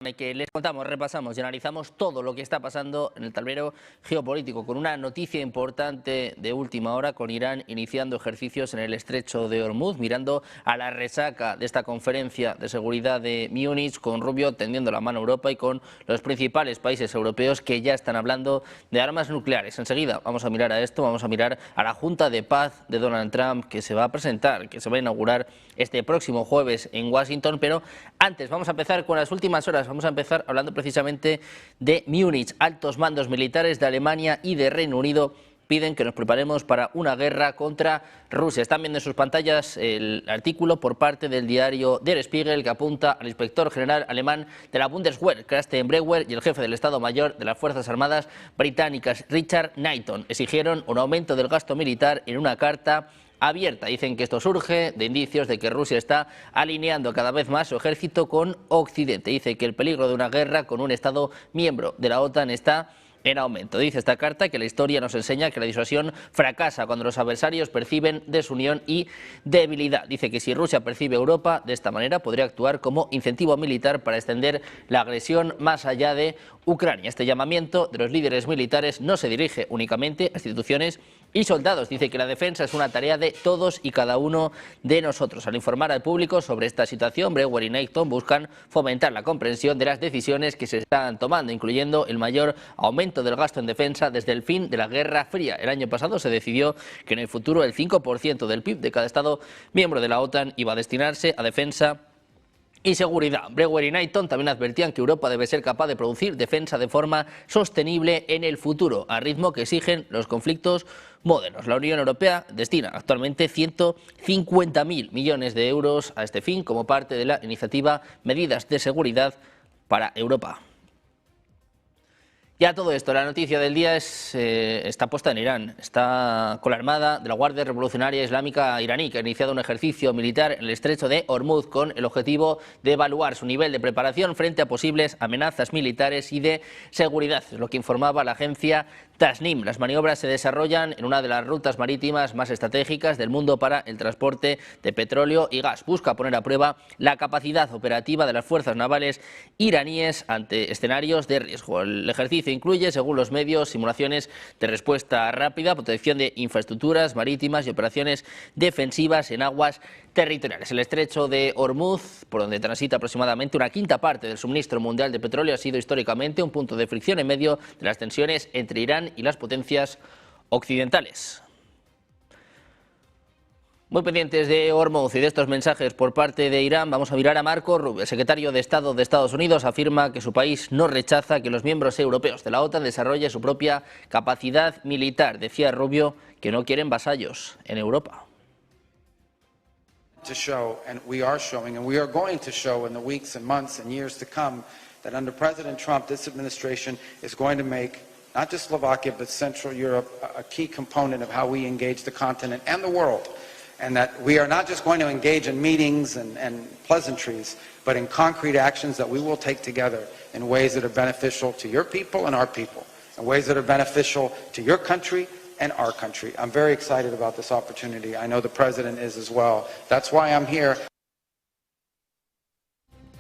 Que les contamos, repasamos y analizamos todo lo que está pasando en el tablero geopolítico, con una noticia importante de última hora, con Irán iniciando ejercicios en el estrecho de Hormuz, mirando a la resaca de esta conferencia de seguridad de Múnich, con Rubio tendiendo la mano a Europa y con los principales países europeos que ya están hablando de armas nucleares. Enseguida vamos a mirar a esto, vamos a mirar a la Junta de Paz de Donald Trump, que se va a presentar, que se va a inaugurar este próximo jueves en Washington, pero antes vamos a empezar con las últimas horas. Vamos a empezar hablando precisamente de Múnich. Altos mandos militares de Alemania y de Reino Unido piden que nos preparemos para una guerra contra Rusia. Están viendo en sus pantallas el artículo por parte del diario Der Spiegel, que apunta al inspector general alemán de la Bundeswehr, Carsten Breuer, y el jefe del Estado Mayor de las Fuerzas Armadas británicas, Richard Knighton. Exigieron un aumento del gasto militar en una carta abierta. Dicen que esto surge de indicios de que Rusia está alineando cada vez más su ejército con Occidente. Dice que el peligro de una guerra con un Estado miembro de la OTAN está en aumento. Dice esta carta que la historia nos enseña que la disuasión fracasa cuando los adversarios perciben desunión y debilidad. Dice que si Rusia percibe a Europa de esta manera, podría actuar como incentivo militar para extender la agresión más allá de Ucrania. Este llamamiento de los líderes militares no se dirige únicamente a instituciones y soldados. Dice que la defensa es una tarea de todos y cada uno de nosotros. Al informar al público sobre esta situación, Breuer y Knighton buscan fomentar la comprensión de las decisiones que se están tomando, incluyendo el mayor aumento del gasto en defensa desde el fin de la Guerra Fría. El año pasado se decidió que en el futuro el 5% del PIB de cada Estado miembro de la OTAN iba a destinarse a defensa y seguridad. Breuer y Knighton también advertían que Europa debe ser capaz de producir defensa de forma sostenible en el futuro, al ritmo que exigen los conflictos modernos. La Unión Europea destina actualmente 150.000 millones de euros a este fin como parte de la iniciativa Medidas de Seguridad para Europa. Ya todo esto, la noticia del día está puesta en Irán. Está con la Armada de la Guardia Revolucionaria Islámica iraní, que ha iniciado un ejercicio militar en el estrecho de Hormuz con el objetivo de evaluar su nivel de preparación frente a posibles amenazas militares y de seguridad. Es lo que informaba la agencia Tasnim. Las maniobras se desarrollan en una de las rutas marítimas más estratégicas del mundo para el transporte de petróleo y gas. Busca poner a prueba la capacidad operativa de las fuerzas navales iraníes ante escenarios de riesgo. El ejercicio incluye, según los medios, simulaciones de respuesta rápida, protección de infraestructuras marítimas y operaciones defensivas en aguas territoriales. El estrecho de Hormuz, por donde transita aproximadamente una quinta parte del suministro mundial de petróleo, ha sido históricamente un punto de fricción en medio de las tensiones entre Irán y las potencias occidentales. Muy pendientes de Hormuz y de estos mensajes por parte de Irán, vamos a mirar a Marco Rubio. El secretario de Estado de Estados Unidos afirma que su país no rechaza que los miembros europeos de la OTAN desarrollen su propia capacidad militar. Decía Rubio que no quieren vasallos en Europa. To show, and we are showing, and we are going to show in the weeks and months and years to come, that under President Trump, this administration is going to make not just Slovakia, but Central Europe a key component of how we engage the continent and the world. And that we are not just going to engage in meetings and pleasantries, but in concrete actions that we will take together in ways that are beneficial to your people and our people, in ways that are beneficial to your country and our country. I'm very excited about this opportunity. I know the President is as well. That's why I'm here.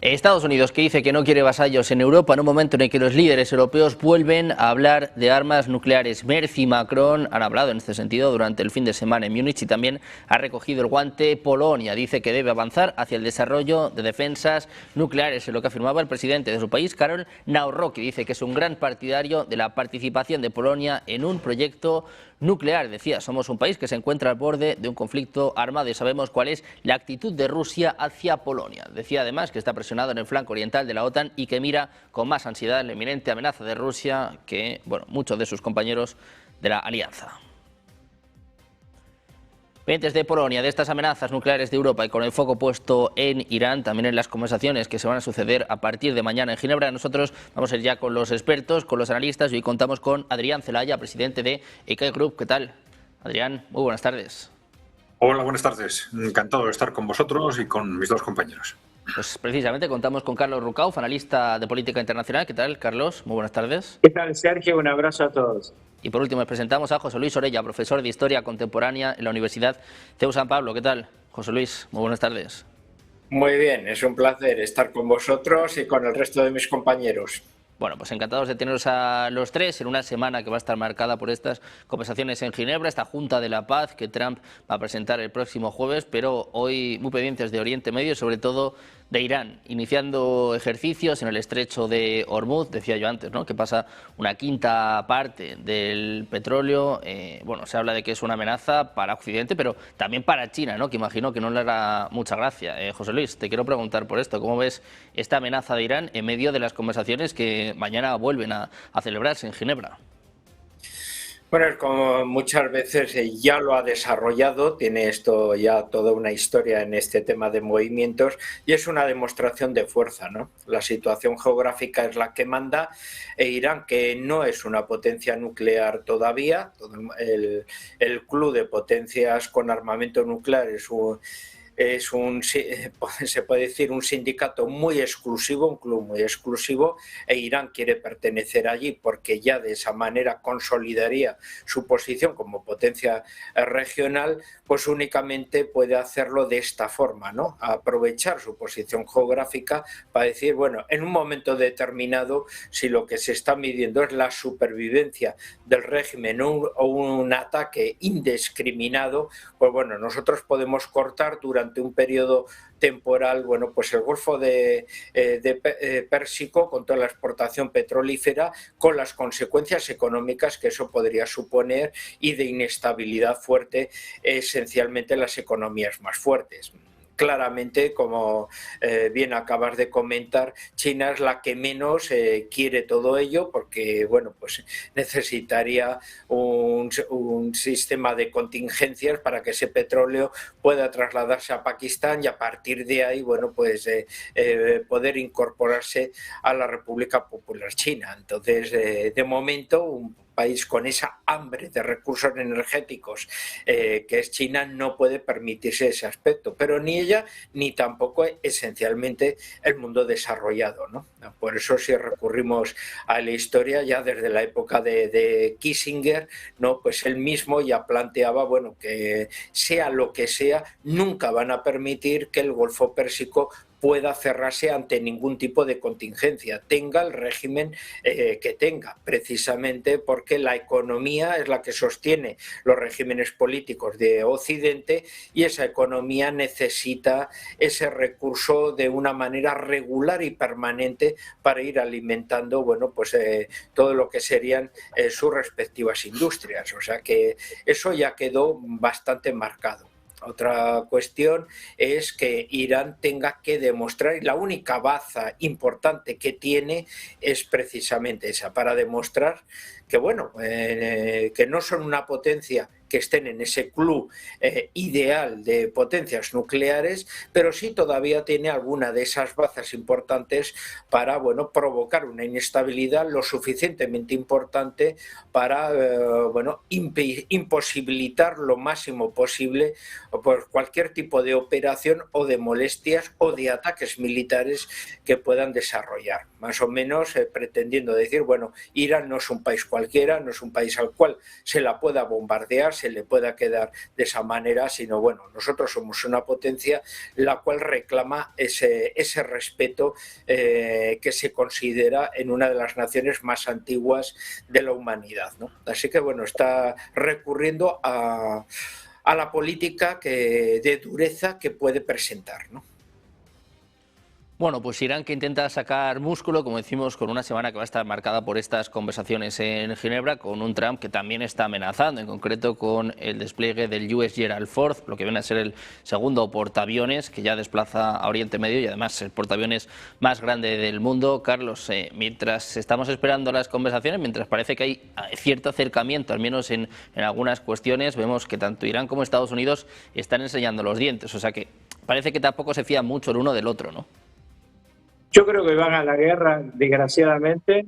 Estados Unidos, que dice que no quiere vasallos en Europa en un momento en el que los líderes europeos vuelven a hablar de armas nucleares. Merz y Macron han hablado en este sentido durante el fin de semana en Múnich y también ha recogido el guante Polonia. Dice que debe avanzar hacia el desarrollo de defensas nucleares, es lo que afirmaba el presidente de su país, Karol Nawrocki. Dice que es un gran partidario de la participación de Polonia en un proyecto nuclear. Decía, somos un país que se encuentra al borde de un conflicto armado y sabemos cuál es la actitud de Rusia hacia Polonia. Decía además que está presionado en el flanco oriental de la OTAN y que mira con más ansiedad la inminente amenaza de Rusia que, bueno, muchos de sus compañeros de la alianza. Pendientes de Polonia, de estas amenazas nucleares de Europa y con el foco puesto en Irán, también en las conversaciones que se van a suceder a partir de mañana en Ginebra. Nosotros vamos a ir ya con los expertos, con los analistas, y hoy contamos con Adrián Celaya, presidente de EK Group. ¿Qué tal? Adrián, muy buenas tardes. Hola, buenas tardes. Encantado de estar con vosotros y con mis dos compañeros. Pues precisamente contamos con Carlos Rucauf, analista de política internacional. ¿Qué tal, Carlos? Muy buenas tardes. ¿Qué tal, Sergio? Un abrazo a todos. Y por último, les presentamos a José Luis Orella, profesor de Historia Contemporánea en la Universidad CEU San Pablo. ¿Qué tal, José Luis? Muy buenas tardes. Muy bien, es un placer estar con vosotros y con el resto de mis compañeros. Bueno, pues encantados de teneros a los tres en una semana que va a estar marcada por estas conversaciones en Ginebra, esta Junta de la Paz que Trump va a presentar el próximo jueves, pero hoy muy pendientes de Oriente Medio, sobre todo de Irán, iniciando ejercicios en el estrecho de Hormuz, decía yo antes, ¿no?, que pasa una quinta parte del petróleo. Bueno, se habla de que es una amenaza para Occidente, pero también para China, ¿no?, que imagino que no le hará mucha gracia. José Luis, te quiero preguntar por esto, ¿cómo ves esta amenaza de Irán en medio de las conversaciones que mañana vuelven a celebrarse en Ginebra? Bueno, como muchas veces ya lo ha desarrollado, tiene esto ya toda una historia en este tema de movimientos y es una demostración de fuerza, ¿no? La situación geográfica es la que manda e Irán, que no es una potencia nuclear todavía, el club de potencias con armamento nuclear se puede decir, un sindicato muy exclusivo, un club muy exclusivo, e Irán quiere pertenecer allí porque ya de esa manera consolidaría su posición como potencia regional, pues únicamente puede hacerlo de esta forma, ¿no? Aprovechar su posición geográfica para decir, bueno, en un momento determinado, si lo que se está midiendo es la supervivencia del régimen o un ataque indiscriminado, pues bueno, nosotros podemos cortar durante un periodo temporal, bueno, pues el Golfo de Pérsico con toda la exportación petrolífera, con las consecuencias económicas que eso podría suponer y de inestabilidad fuerte, esencialmente en las economías más fuertes. Claramente, como bien acabas de comentar, China es la que menos quiere todo ello porque, bueno, pues necesitaría un sistema de contingencias para que ese petróleo pueda trasladarse a Pakistán y a partir de ahí, bueno, pues poder incorporarse a la República Popular China. Entonces, de momento, un país con esa hambre de recursos energéticos que es China no puede permitirse ese aspecto, pero ni ella ni tampoco esencialmente el mundo desarrollado, ¿no? Por eso si recurrimos a la historia ya desde la época de Kissinger, ¿no?, pues él mismo ya planteaba, bueno, que sea lo que sea, nunca van a permitir que el Golfo Pérsico pueda cerrarse ante ningún tipo de contingencia, tenga el régimen que tenga, precisamente porque la economía es la que sostiene los regímenes políticos de Occidente y esa economía necesita ese recurso de una manera regular y permanente para ir alimentando, bueno, pues todo lo que serían sus respectivas industrias. O sea que eso ya quedó bastante marcado. Otra cuestión es que Irán tenga que demostrar, y la única baza importante que tiene es precisamente esa, para demostrar que, bueno, que no son una potencia que estén en ese club ideal de potencias nucleares, pero sí todavía tiene alguna de esas bazas importantes para, bueno, provocar una inestabilidad lo suficientemente importante para bueno, imposibilitar lo máximo posible por cualquier tipo de operación o de molestias o de ataques militares que puedan desarrollar. Más o menos pretendiendo decir, bueno, Irán no es un país cualquiera, no es un país al cual se la pueda bombardear, se le pueda quedar de esa manera, sino bueno, nosotros somos una potencia la cual reclama ese respeto que se considera en una de las naciones más antiguas de la humanidad, ¿no? Así que bueno, está recurriendo a la política de dureza que puede presentar, ¿no? Bueno, pues Irán que intenta sacar músculo, como decimos, con una semana que va a estar marcada por estas conversaciones en Ginebra, con un Trump que también está amenazando, en concreto con el despliegue del US Gerald Ford, lo que viene a ser el segundo portaaviones que ya desplaza a Oriente Medio y además el portaaviones más grande del mundo. Carlos, mientras estamos esperando las conversaciones, mientras parece que hay cierto acercamiento, al menos en algunas cuestiones, vemos que tanto Irán como Estados Unidos están enseñando los dientes, o sea que parece que tampoco se fían mucho el uno del otro, ¿no? Yo creo que van a la guerra, desgraciadamente,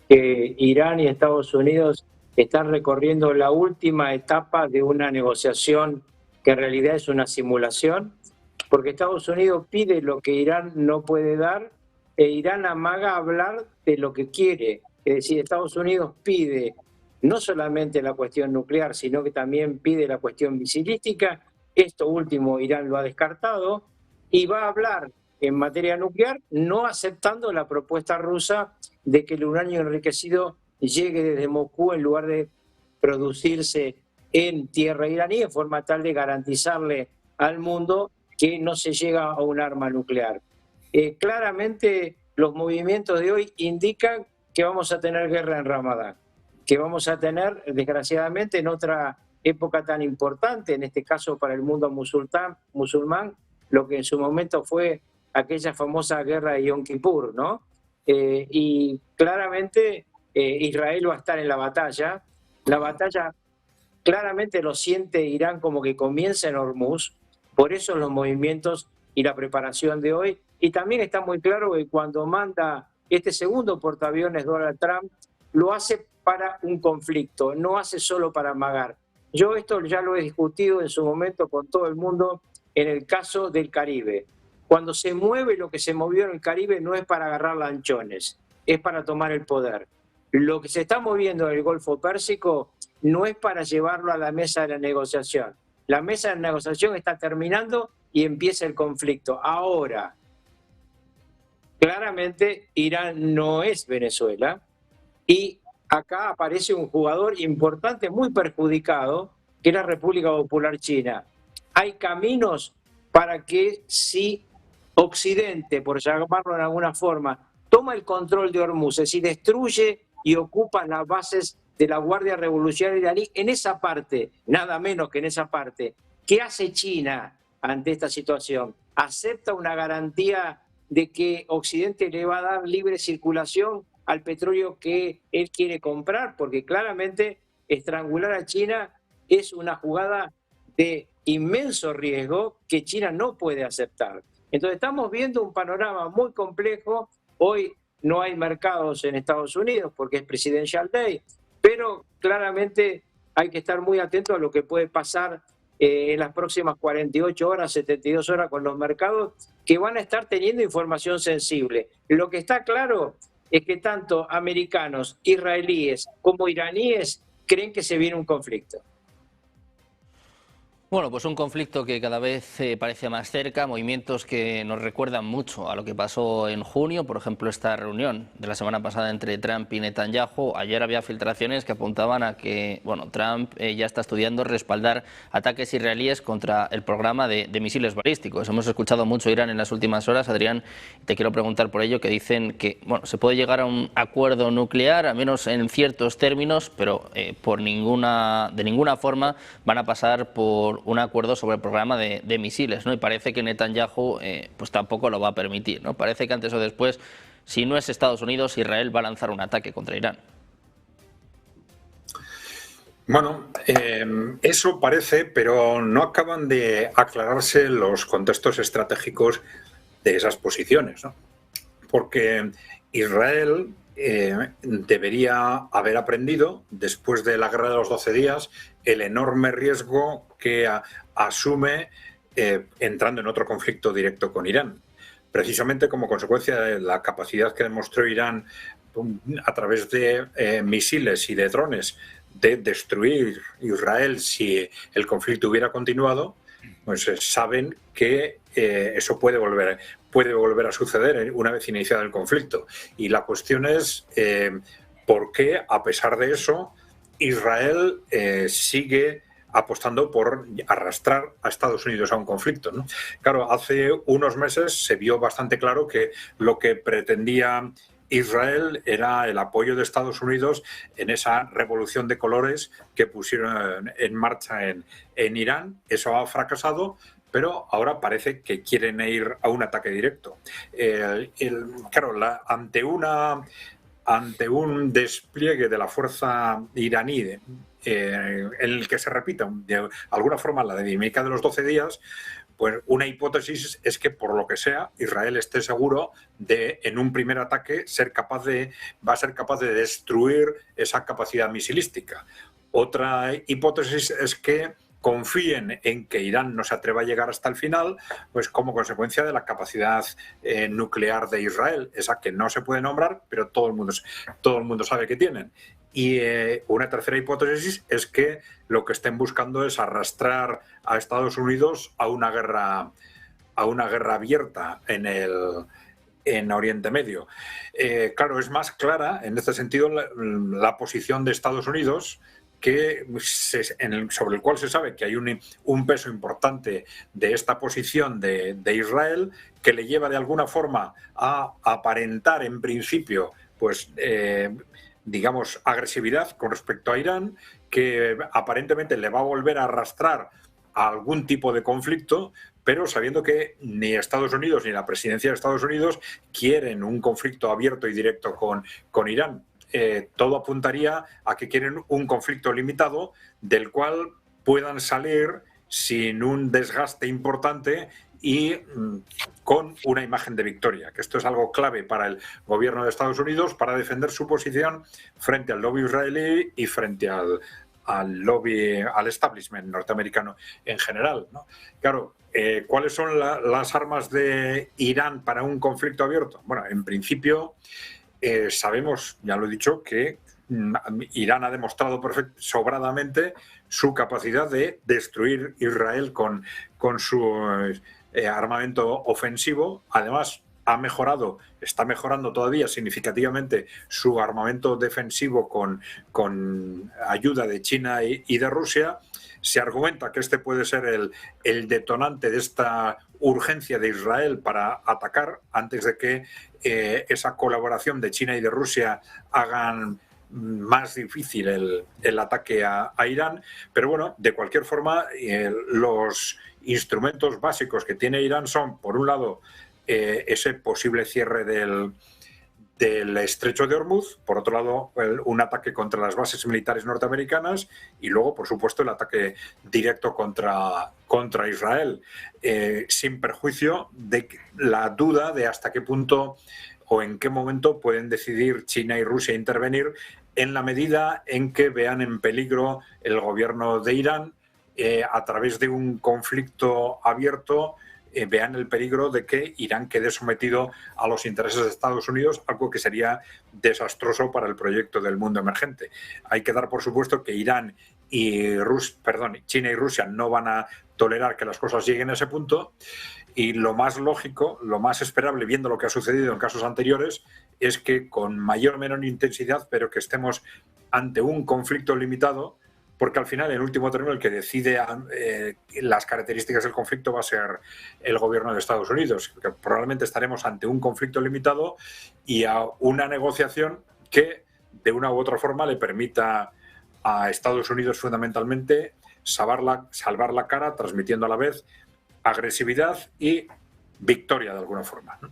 que Irán y Estados Unidos están recorriendo la última etapa de una negociación que en realidad es una simulación, porque Estados Unidos pide lo que Irán no puede dar e Irán amaga hablar de lo que quiere. Es decir, Estados Unidos pide no solamente la cuestión nuclear, sino que también pide la cuestión misilística. Esto último Irán lo ha descartado. y va a hablar en materia nuclear, no aceptando la propuesta rusa de que el uranio enriquecido llegue desde Moscú en lugar de producirse en tierra iraní, de forma tal de garantizarle al mundo que no se llega a un arma nuclear. Claramente los movimientos de hoy indican que vamos a tener guerra en Ramadán, que vamos a tener, desgraciadamente, en otra época tan importante, en este caso para el mundo musulmán, lo que en su momento fue aquella famosa guerra de Yom Kippur, ¿no? Y claramente Israel va a estar en la batalla. La batalla claramente lo siente Irán como que comienza en Hormuz, por eso los movimientos y la preparación de hoy. Y también está muy claro que cuando manda este segundo portaaviones Donald Trump, lo hace para un conflicto, no hace solo para amagar. Yo esto ya lo he discutido en su momento con todo el mundo en el caso del Caribe. Cuando se mueve lo que se movió en el Caribe no es para agarrar lanchones, es para tomar el poder. Lo que se está moviendo en el Golfo Pérsico no es para llevarlo a la mesa de la negociación. La mesa de negociación está terminando y empieza el conflicto. Ahora, claramente Irán no es Venezuela y acá aparece un jugador importante, muy perjudicado, que es la República Popular China. Hay caminos para que si Occidente, por llamarlo de alguna forma, toma el control de Hormuz, es decir, destruye y ocupa las bases de la Guardia Revolucionaria iraní, en esa parte, nada menos que en esa parte. ¿Qué hace China ante esta situación? ¿Acepta una garantía de que Occidente le va a dar libre circulación al petróleo que él quiere comprar? Porque claramente estrangular a China es una jugada de inmenso riesgo que China no puede aceptar. Entonces estamos viendo un panorama muy complejo. Hoy no hay mercados en Estados Unidos porque es Presidential Day, pero claramente hay que estar muy atento a lo que puede pasar en las próximas 48 horas, 72 horas con los mercados que van a estar teniendo información sensible. Lo que está claro es que tanto americanos, israelíes como iraníes creen que se viene un conflicto. Bueno, pues un conflicto que cada vez parece más cerca, movimientos que nos recuerdan mucho a lo que pasó en junio, por ejemplo, esta reunión de la semana pasada entre Trump y Netanyahu. Ayer había filtraciones que apuntaban a que, bueno, Trump ya está estudiando respaldar ataques israelíes contra el programa de misiles balísticos. Hemos escuchado mucho Irán en las últimas horas. Adrián, te quiero preguntar por ello, que dicen que, bueno, se puede llegar a un acuerdo nuclear, al menos en ciertos términos, pero de ninguna forma van a pasar por un acuerdo sobre el programa de misiles, ¿no? Y parece que Netanyahu pues tampoco lo va a permitir, ¿no? Parece que antes o después, si no es Estados Unidos, Israel va a lanzar un ataque contra Irán. Bueno, eso parece, pero no acaban de aclararse los contextos estratégicos de esas posiciones, ¿no? Porque Israel debería haber aprendido, después de la guerra de los 12 días, el enorme riesgo que asume entrando en otro conflicto directo con Irán. Precisamente como consecuencia de la capacidad que demostró Irán a través de misiles y de drones de destruir Israel si el conflicto hubiera continuado, pues saben que eso puede volver a suceder una vez iniciado el conflicto. Y la cuestión es por qué, a pesar de eso, Israel sigue apostando por arrastrar a Estados Unidos a un conflicto, ¿no? Claro, hace unos meses se vio bastante claro que lo que pretendía Israel era el apoyo de Estados Unidos en esa revolución de colores que pusieron en marcha en Irán. Eso ha fracasado, pero ahora parece que quieren ir a un ataque directo. Claro, ante un despliegue de la fuerza iraní en el que se repita de alguna forma la dinámica de los 12 días, pues una hipótesis es que, por lo que sea, Israel esté seguro de, en un primer ataque, va a ser capaz de destruir esa capacidad misilística. Otra hipótesis es que confíen en que Irán no se atreva a llegar hasta el final, pues como consecuencia de la capacidad nuclear de Israel, esa que no se puede nombrar, pero todo el mundo sabe que tienen. Y una tercera hipótesis es que lo que estén buscando es arrastrar a Estados Unidos a una guerra a una guerra abierta en Oriente Medio. Claro, es más clara en este sentido la posición de Estados Unidos, sobre el cual se sabe que hay un peso importante de esta posición de Israel, que le lleva de alguna forma a aparentar en principio, pues digamos, agresividad con respecto a Irán, que aparentemente le va a volver a arrastrar a algún tipo de conflicto, pero sabiendo que ni Estados Unidos ni la presidencia de Estados Unidos quieren un conflicto abierto y directo con Irán. Todo apuntaría a que quieren un conflicto limitado del cual puedan salir sin un desgaste importante y con una imagen de victoria, que esto es algo clave para el gobierno de Estados Unidos para defender su posición frente al lobby israelí y frente al lobby, al establishment norteamericano en general, ¿no? Claro, ¿cuáles son las armas de Irán para un conflicto abierto? Bueno, en principio sabemos, ya lo he dicho, que Irán ha demostrado sobradamente su capacidad de destruir Israel con su armamento ofensivo. Además, está mejorando todavía significativamente su armamento defensivo con ayuda de China y de Rusia. Se argumenta que este puede ser el detonante de esta urgencia de Israel para atacar antes de que esa colaboración de China y de Rusia hagan más difícil el ataque a Irán. Pero bueno, de cualquier forma, los instrumentos básicos que tiene Irán son, por un lado, ese posible cierre del estrecho de Hormuz, por otro lado, un ataque contra las bases militares norteamericanas y luego, por supuesto, el ataque directo contra Israel, sin perjuicio de la duda de hasta qué punto o en qué momento pueden decidir China y Rusia intervenir en la medida en que vean en peligro el gobierno de Irán a través de un conflicto abierto. Vean el peligro de que Irán quede sometido a los intereses de Estados Unidos, algo que sería desastroso para el proyecto del mundo emergente. Hay que dar por supuesto que China y Rusia no van a tolerar que las cosas lleguen a ese punto, y lo más lógico, lo más esperable, viendo lo que ha sucedido en casos anteriores, es que con mayor o menor intensidad, pero que estemos ante un conflicto limitado, porque al final, en último término, el que decide las características del conflicto va a ser el gobierno de Estados Unidos, que probablemente estaremos ante un conflicto limitado y a una negociación que, de una u otra forma, le permita a Estados Unidos fundamentalmente salvar la cara, transmitiendo a la vez agresividad y victoria de alguna forma, ¿no?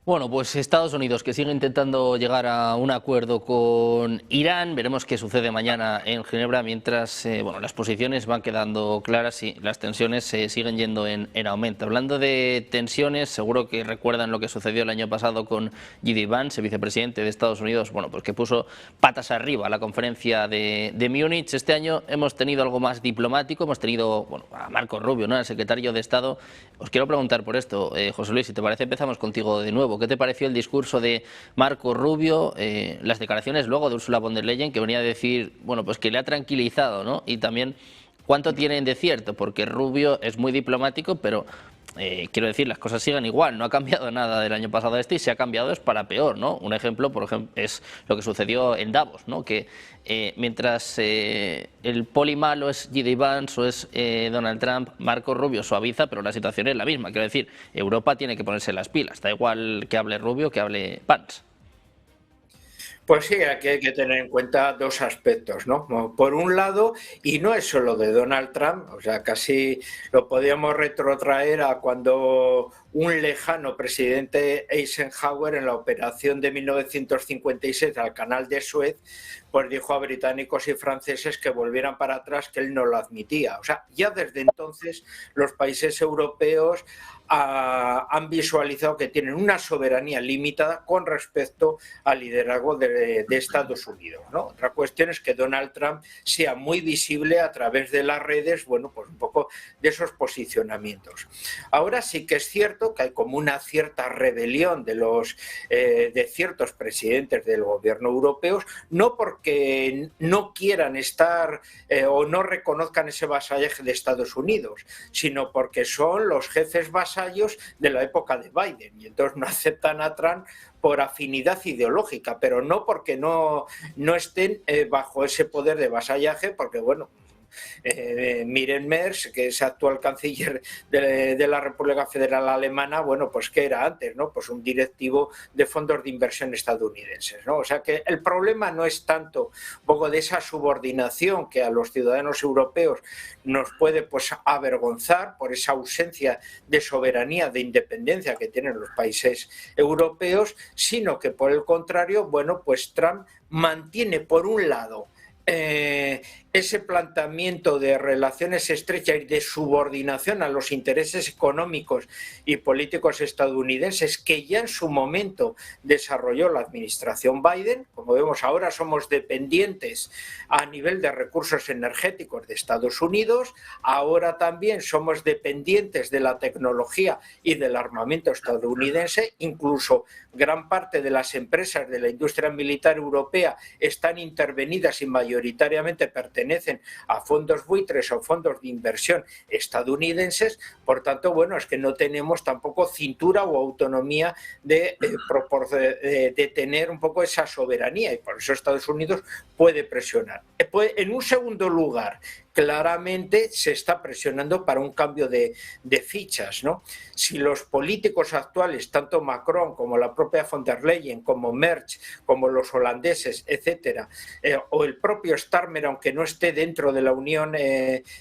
Bueno, pues Estados Unidos, que sigue intentando llegar a un acuerdo con Irán. Veremos qué sucede mañana en Ginebra, mientras las posiciones van quedando claras y las tensiones siguen yendo en aumento. Hablando de tensiones, seguro que recuerdan lo que sucedió el año pasado con J.D. Vance, vicepresidente de Estados Unidos, pues que puso patas arriba a la conferencia de Múnich. Este año hemos tenido algo más diplomático, hemos tenido a Marco Rubio, ¿no?, el secretario de Estado. Os quiero preguntar por esto, José Luis, si te parece, empezamos contigo de nuevo. ¿Qué te pareció el discurso de Marco Rubio, las declaraciones luego de Ursula von der Leyen, que venía a decir, pues que le ha tranquilizado, ¿no? Y también, ¿cuánto tienen de cierto? Porque Rubio es muy diplomático, pero quiero decir, las cosas siguen igual, no ha cambiado nada del año pasado a este, y si ha cambiado es para peor, ¿no? Un ejemplo, por ejemplo, es lo que sucedió en Davos, ¿no? Que mientras el poli malo es J.D. Vance o es Donald Trump, Marco Rubio suaviza, pero la situación es la misma. Quiero decir, Europa tiene que ponerse las pilas, da igual que hable Rubio que hable Vance. Pues sí, aquí hay que tener en cuenta dos aspectos, ¿no? Por un lado, y no es solo de Donald Trump, o sea, casi lo podíamos retrotraer a cuando un lejano presidente Eisenhower, en la operación de 1956 al canal de Suez, pues dijo a británicos y franceses que volvieran para atrás, que él no lo admitía. O sea, ya desde entonces los países europeos han visualizado que tienen una soberanía limitada con respecto al liderazgo de Estados Unidos, ¿no? Otra cuestión es que Donald Trump sea muy visible a través de las redes, pues un poco de esos posicionamientos. Ahora sí que es cierto que hay como una cierta rebelión de ciertos presidentes del gobierno europeos, no porque porque no quieran estar o no reconozcan ese vasallaje de Estados Unidos, sino porque son los jefes vasallos de la época de Biden y entonces no aceptan a Trump por afinidad ideológica, pero no porque no estén bajo ese poder de vasallaje, porque bueno, Miren Merz, que es actual canciller de la República Federal Alemana, bueno, pues ¿qué era antes? ¿No? Pues un directivo de fondos de inversión estadounidenses, ¿no? O sea que el problema no es tanto un poco de esa subordinación que a los ciudadanos europeos nos puede pues avergonzar por esa ausencia de soberanía, de independencia que tienen los países europeos, sino que por el contrario, bueno, pues Trump mantiene por un lado ese planteamiento de relaciones estrechas y de subordinación a los intereses económicos y políticos estadounidenses que ya en su momento desarrolló la administración Biden. Como vemos ahora somos dependientes a nivel de recursos energéticos de Estados Unidos, ahora también somos dependientes de la tecnología y del armamento estadounidense, incluso gran parte de las empresas de la industria militar europea están intervenidas y mayoritariamente pertenecen a fondos buitres o fondos de inversión estadounidenses. Por tanto, bueno, es que no tenemos tampoco cintura o autonomía de tener un poco esa soberanía y por eso Estados Unidos puede presionar. En un segundo lugar, claramente se está presionando para un cambio de fichas, ¿no? Si los políticos actuales, tanto Macron como la propia von der Leyen, como Merz, como los holandeses, etcétera, o el propio Starmer, aunque no esté dentro de la Unión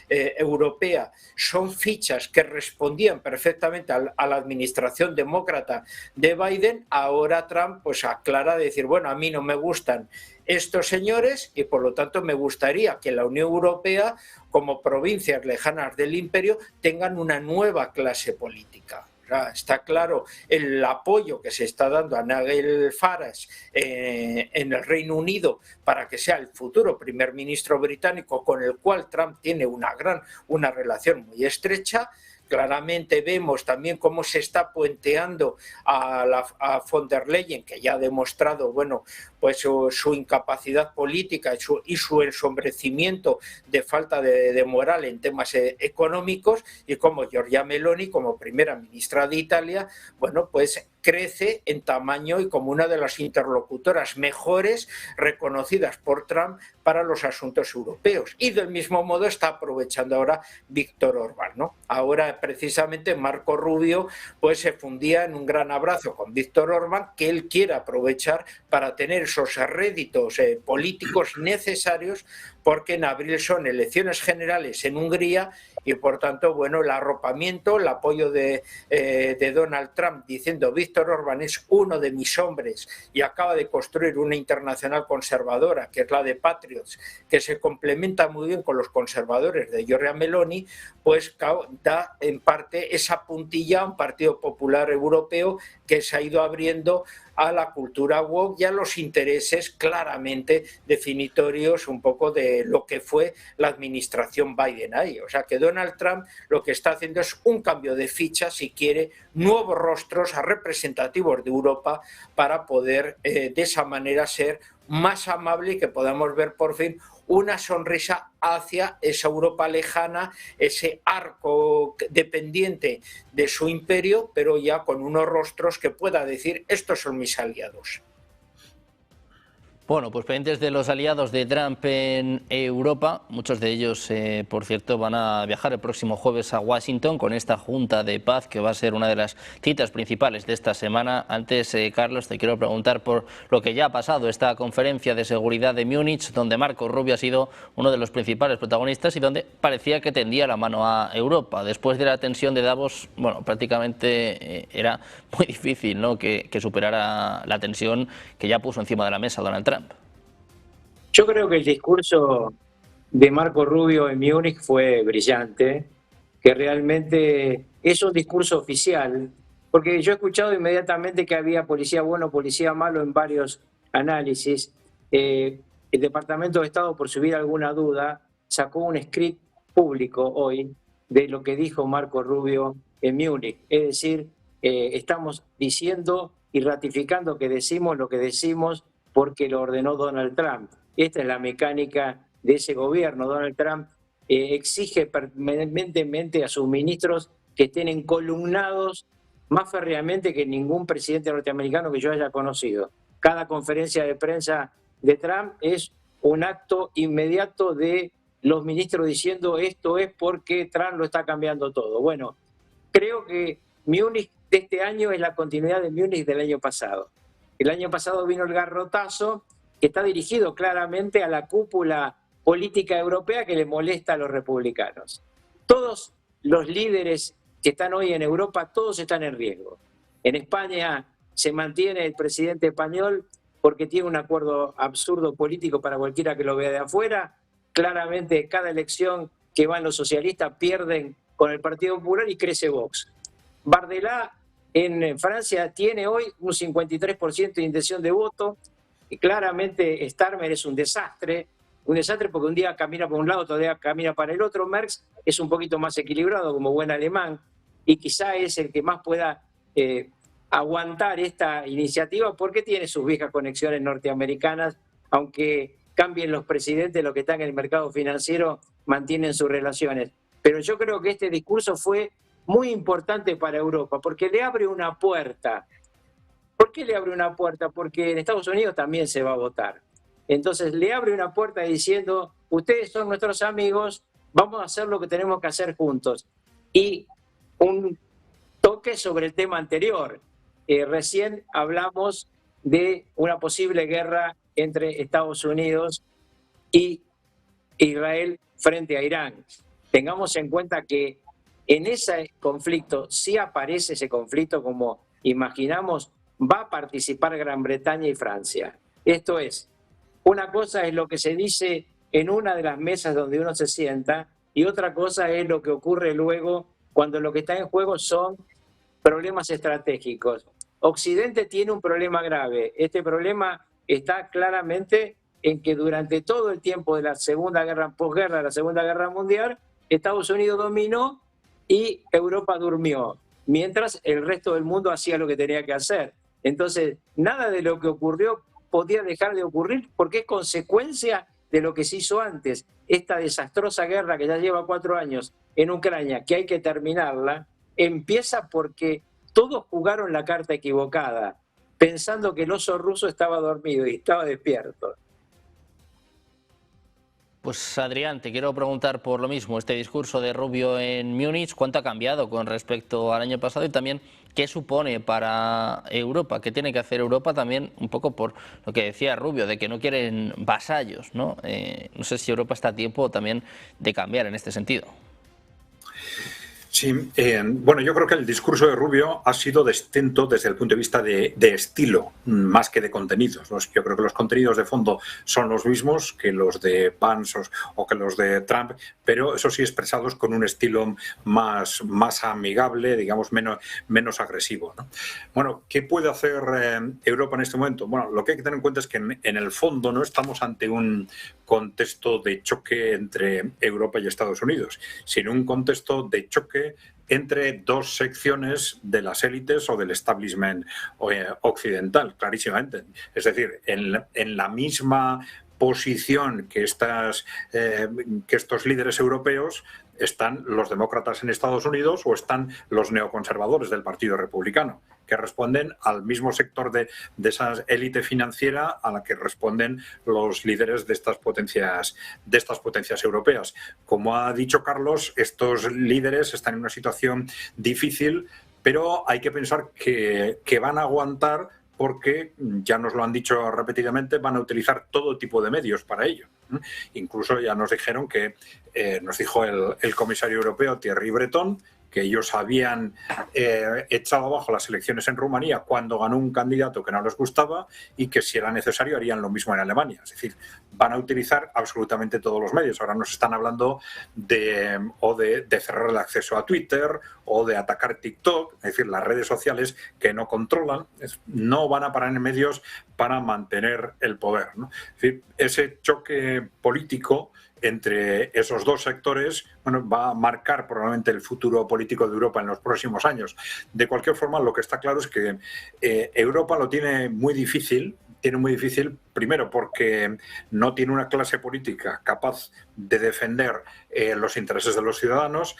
Europea, son fichas que respondían perfectamente a la administración demócrata de Biden, ahora Trump pues aclara de decir, bueno, a mí no me gustan estos señores y por lo tanto me gustaría que la Unión Europea, como provincias lejanas del imperio, tengan una nueva clase política. O sea, está claro el apoyo que se está dando a Nigel Farage en el Reino Unido para que sea el futuro primer ministro británico, con el cual Trump tiene una relación muy estrecha. Claramente vemos también cómo se está puenteando a von der Leyen, que ya ha demostrado, bueno, pues su incapacidad política y su ensombrecimiento de falta de moral en temas económicos, y como Giorgia Meloni, como primera ministra de Italia, bueno, pues crece en tamaño y como una de las interlocutoras mejores reconocidas por Trump para los asuntos europeos. Y del mismo modo está aprovechando ahora Víctor Orbán, ¿no? Ahora precisamente Marco Rubio pues se fundía en un gran abrazo con Víctor Orbán, que él quiere aprovechar para tener esos réditos políticos necesarios, porque en abril son elecciones generales en Hungría y por tanto, bueno, el arropamiento, el apoyo de Donald Trump diciendo Víctor Orbán es uno de mis hombres y acaba de construir una internacional conservadora, que es la de Patriots, que se complementa muy bien con los conservadores de Giorgia Meloni, pues da en parte esa puntilla a un Partido Popular Europeo que se ha ido abriendo a la cultura woke y a los intereses claramente definitorios un poco de lo que fue la administración Biden ahí. O sea que Donald Trump lo que está haciendo es un cambio de ficha si quiere nuevos rostros representativos de Europa para poder de esa manera ser más amable y que podamos ver por fin una sonrisa hacia esa Europa lejana, ese arco dependiente de su imperio, pero ya con unos rostros que pueda decir, estos son mis aliados. Bueno, pues pendientes de los aliados de Trump en Europa, muchos de ellos, por cierto, van a viajar el próximo jueves a Washington con esta Junta de Paz, que va a ser una de las citas principales de esta semana. Antes, Carlos, te quiero preguntar por lo que ya ha pasado, esta conferencia de seguridad de Múnich, donde Marco Rubio ha sido uno de los principales protagonistas y donde parecía que tendía la mano a Europa. Después de la tensión de Davos, bueno, prácticamente era muy difícil, ¿no?, que superara la tensión que ya puso encima de la mesa Donald Trump. Yo creo que el discurso de Marco Rubio en Múnich fue brillante, que realmente es un discurso oficial, porque yo he escuchado inmediatamente que había policía bueno, policía malo en varios análisis. El Departamento de Estado, por subir alguna duda, sacó un script público hoy de lo que dijo Marco Rubio en Múnich. Es decir, estamos diciendo y ratificando que decimos lo que decimos porque lo ordenó Donald Trump. esta es la mecánica de ese gobierno. Donald Trump exige permanentemente a sus ministros que estén encolumnados más férreamente que ningún presidente norteamericano que yo haya conocido. Cada conferencia de prensa de Trump es un acto inmediato de los ministros diciendo esto es porque Trump lo está cambiando todo. Bueno, creo que Múnich de este año es la continuidad de Múnich del año pasado. El año pasado vino el garrotazo que está dirigido claramente a la cúpula política europea que le molesta a los republicanos. Todos los líderes que están hoy en Europa, todos están en riesgo. En España se mantiene el presidente español porque tiene un acuerdo absurdo político para cualquiera que lo vea de afuera. Claramente cada elección que van los socialistas pierden con el Partido Popular y crece Vox. Bardella en Francia tiene hoy un 53% de intención de voto y claramente Starmer es un desastre porque un día camina por un lado, otro día camina para el otro. Merz es un poquito más equilibrado como buen alemán y quizá es el que más pueda aguantar esta iniciativa porque tiene sus viejas conexiones norteamericanas, aunque cambien los presidentes, los que están en el mercado financiero mantienen sus relaciones. Pero yo creo que este discurso fue muy importante para Europa porque le abre una puerta. ¿Por qué le abre una puerta? Porque en Estados Unidos también se va a votar. Entonces le abre una puerta diciendo, ustedes son nuestros amigos, vamos a hacer lo que tenemos que hacer juntos. Y un toque sobre el tema anterior. Recién hablamos de una posible guerra entre Estados Unidos y Israel frente a Irán. Tengamos en cuenta que en ese conflicto, si aparece ese conflicto como imaginamos, va a participar Gran Bretaña y Francia. Esto es, una cosa es lo que se dice en una de las mesas donde uno se sienta y otra cosa es lo que ocurre luego cuando lo que está en juego son problemas estratégicos. Occidente tiene un problema grave. Este problema está claramente en que durante todo el tiempo de la posguerra de la Segunda Guerra Mundial, Estados Unidos dominó y Europa durmió, mientras el resto del mundo hacía lo que tenía que hacer. Entonces, nada de lo que ocurrió podía dejar de ocurrir porque es consecuencia de lo que se hizo antes. Esta desastrosa guerra que ya lleva 4 años en Ucrania, que hay que terminarla, empieza porque todos jugaron la carta equivocada, pensando que el oso ruso estaba dormido y estaba despierto. Pues Adrián, te quiero preguntar por lo mismo, este discurso de Rubio en Múnich, ¿cuánto ha cambiado con respecto al año pasado? Y también, ¿qué supone para Europa? ¿Qué tiene que hacer Europa también un poco por lo que decía Rubio, de que no quieren vasallos, ¿no? No sé si Europa está a tiempo también de cambiar en este sentido. Sí, bueno, yo creo que el discurso de Rubio ha sido distinto desde el punto de vista de estilo, más que de contenidos. Yo creo que los contenidos de fondo son los mismos que los de Pence o que los de Trump, pero eso sí expresados con un estilo más amigable, digamos, menos agresivo, ¿no? Bueno, ¿qué puede hacer Europa en este momento? Bueno, lo que hay que tener en cuenta es que en el fondo no estamos ante un contexto de choque entre Europa y Estados Unidos, sino un contexto de choque entre dos secciones de las élites o del establishment occidental, clarísimamente. Es decir, en la misma posición que estos líderes europeos están los demócratas en Estados Unidos o están los neoconservadores del Partido Republicano, que responden al mismo sector de esa élite financiera a la que responden los líderes de estas potencias europeas. Como ha dicho Carlos, estos líderes están en una situación difícil, pero hay que pensar que van a aguantar porque, ya nos lo han dicho repetidamente, van a utilizar todo tipo de medios para ello. Incluso ya nos dijeron que, nos dijo el comisario europeo Thierry Breton, que ellos habían echado abajo las elecciones en Rumanía cuando ganó un candidato que no les gustaba y que si era necesario harían lo mismo en Alemania. Es decir, van a utilizar absolutamente todos los medios. Ahora nos están hablando de cerrar el acceso a Twitter o de atacar TikTok, es decir, las redes sociales que no controlan, no van a parar en medios para mantener el poder, ¿no? Es decir, ese choque político entre esos dos sectores, bueno, va a marcar probablemente el futuro político de Europa en los próximos años. De cualquier forma, lo que está claro es que Europa lo tiene muy difícil tiene muy difícil, primero porque no tiene una clase política capaz de defender los intereses de los ciudadanos,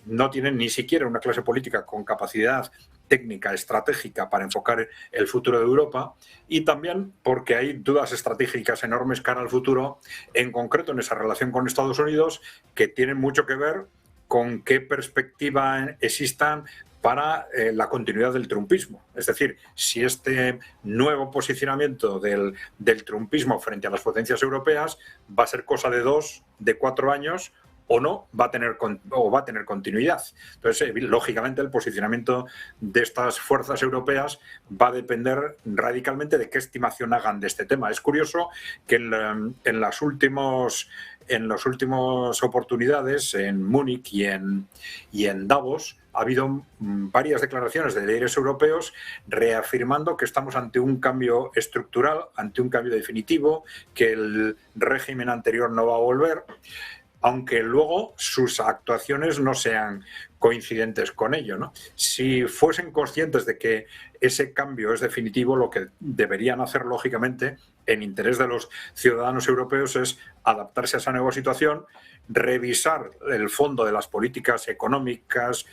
no tiene ni siquiera una clase política con capacidad técnica, estratégica para enfocar el futuro de Europa, y también porque hay dudas estratégicas enormes cara al futuro, en concreto en esa relación con Estados Unidos, que tienen mucho que ver con qué perspectiva existan para la continuidad del trumpismo. Es decir, si este nuevo posicionamiento del trumpismo frente a las potencias europeas va a ser cosa de 2, de 4 años, o no, va a tener continuidad. Entonces, lógicamente, el posicionamiento de estas fuerzas europeas va a depender radicalmente de qué estimación hagan de este tema. Es curioso que en las últimas oportunidades, en Múnich y en Davos, ha habido varias declaraciones de líderes europeos reafirmando que estamos ante un cambio estructural, ante un cambio definitivo, que el régimen anterior no va a volver, aunque luego sus actuaciones no sean coincidentes con ello, ¿no? Si fuesen conscientes de que ese cambio es definitivo, lo que deberían hacer, lógicamente, en interés de los ciudadanos europeos, es adaptarse a esa nueva situación, revisar el fondo de las políticas económicas,